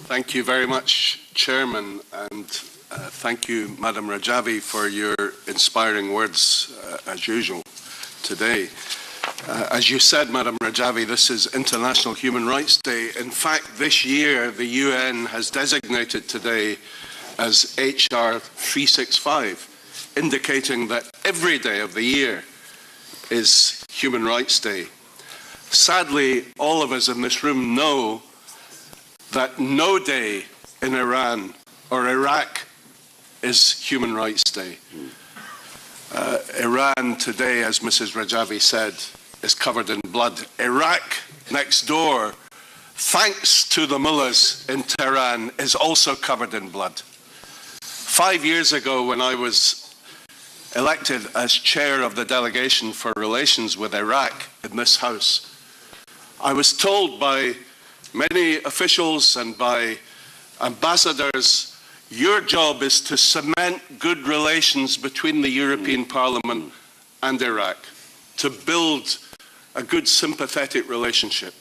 Thank you very much, Chairman, and thank you, Madam Rajavi, for your inspiring words, as usual, today. As you said, Madam Rajavi, this is International Human Rights Day. In fact, this year, the UN has designated today as HR 365, indicating that every day of the year is Human Rights Day. Sadly, all of us in this room know that no day in Iran or Iraq is Human Rights Day. Iran today, as Mrs. Rajavi said, is covered in blood. Iraq, next door, thanks to the mullahs in Tehran, is also covered in blood. 5 years ago, when I was elected as chair of the delegation for relations with Iraq in this House, I was told by many officials and by ambassadors, your job is to cement good relations between the European Parliament and Iraq, to build a good sympathetic relationship.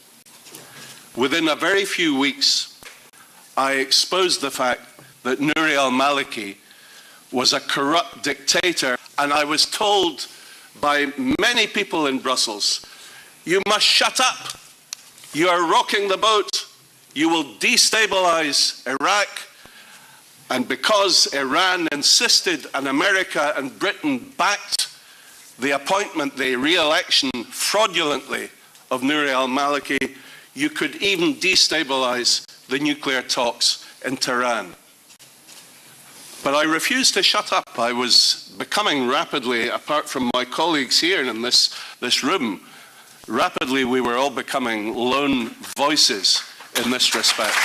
Within a very few weeks, I exposed the fact that Nuri al-Maliki was a corrupt dictator, and I was told by many people in Brussels, you must shut up. You are rocking the boat. You will destabilize Iraq. And because Iran insisted and America and Britain backed the appointment, the re-election fraudulently of Nuri al-Maliki, you could even destabilize the nuclear talks in Tehran. But I refused to shut up. I was becoming rapidly, apart from my colleagues here in this room, rapidly we were all becoming lone voices in this respect.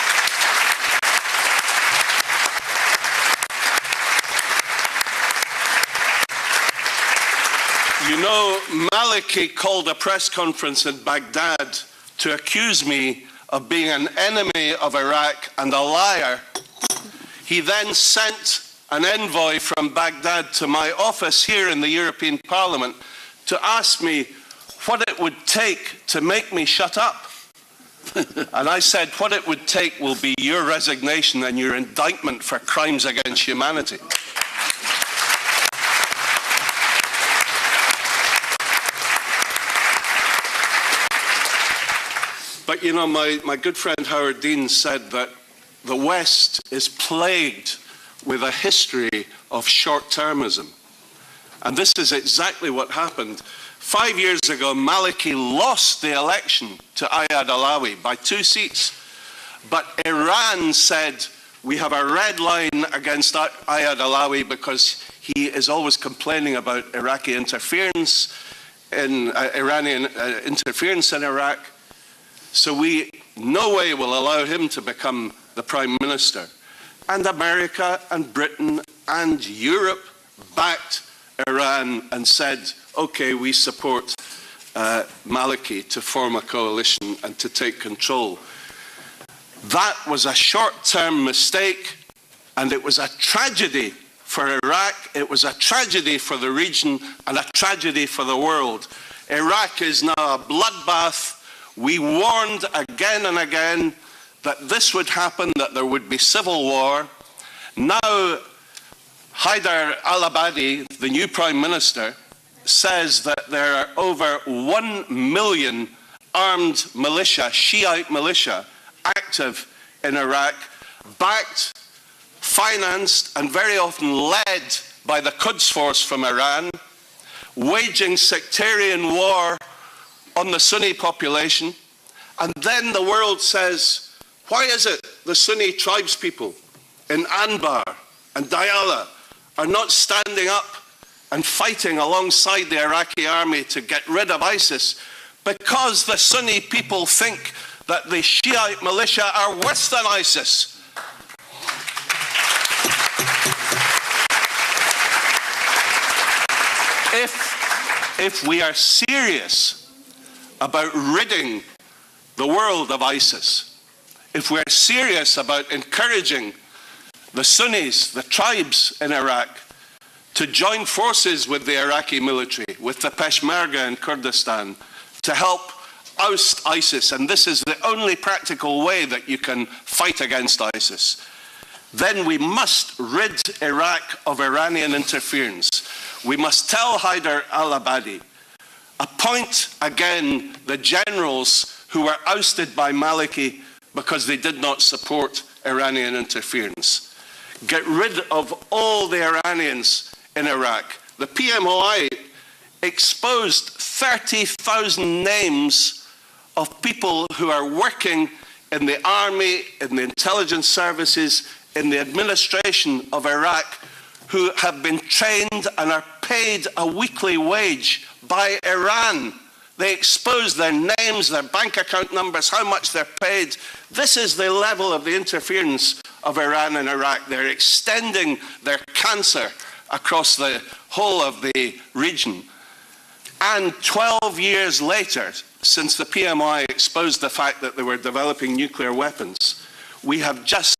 You know, Maliki called a press conference in Baghdad to accuse me of being an enemy of Iraq and a liar. He then sent an envoy from Baghdad to my office here in the European Parliament to ask me what it would take to make me shut up. And I said, what it would take will be your resignation and your indictment for crimes against humanity. But you know, my good friend Howard Dean said that the West is plagued with a history of short-termism. And this is exactly what happened. 5 years ago, Maliki lost the election to Ayad Alawi by 2 seats. But Iran said, we have a red line against Ayad Alawi because he is always complaining about Iraqi interference in Iranian interference in Iraq. So we no way will allow him to become the Prime Minister. And America and Britain and Europe backed Iran and said, okay, we support Maliki to form a coalition and to take control. That was a short-term mistake, and it was a tragedy for Iraq, it was a tragedy for the region, and a tragedy for the world. Iraq is now a bloodbath. We warned again and again that this would happen, that there would be civil war. Now, Haider al-Abadi, the new Prime Minister, says that there are over 1 million armed militia, Shiite militia, active in Iraq, backed, financed, and very often led by the Quds Force from Iran, waging sectarian war on the Sunni population. And then the world says, why is it the Sunni tribespeople in Anbar and Diyala are not standing up and fighting alongside the Iraqi army to get rid of ISIS? Because the Sunni people think that the Shiite militia are worse than ISIS. If we are serious about ridding the world of ISIS, if we're serious about encouraging the Sunnis, the tribes in Iraq, to join forces with the Iraqi military, with the Peshmerga in Kurdistan, to help oust ISIS, and this is the only practical way that you can fight against ISIS, then we must rid Iraq of Iranian interference. We must tell Haider al-Abadi, appoint again the generals who were ousted by Maliki because they did not support Iranian interference. Get rid of all the Iranians in Iraq. The PMOI exposed 30,000 names of people who are working in the army, in the intelligence services, in the administration of Iraq, who have been trained and are paid a weekly wage by Iran. They expose their names, their bank account numbers, how much they're paid. This is the level of the interference of Iran in Iraq. They're extending their cancer across the whole of the region. And 12 years later, since the PMI exposed the fact that they were developing nuclear weapons, we have just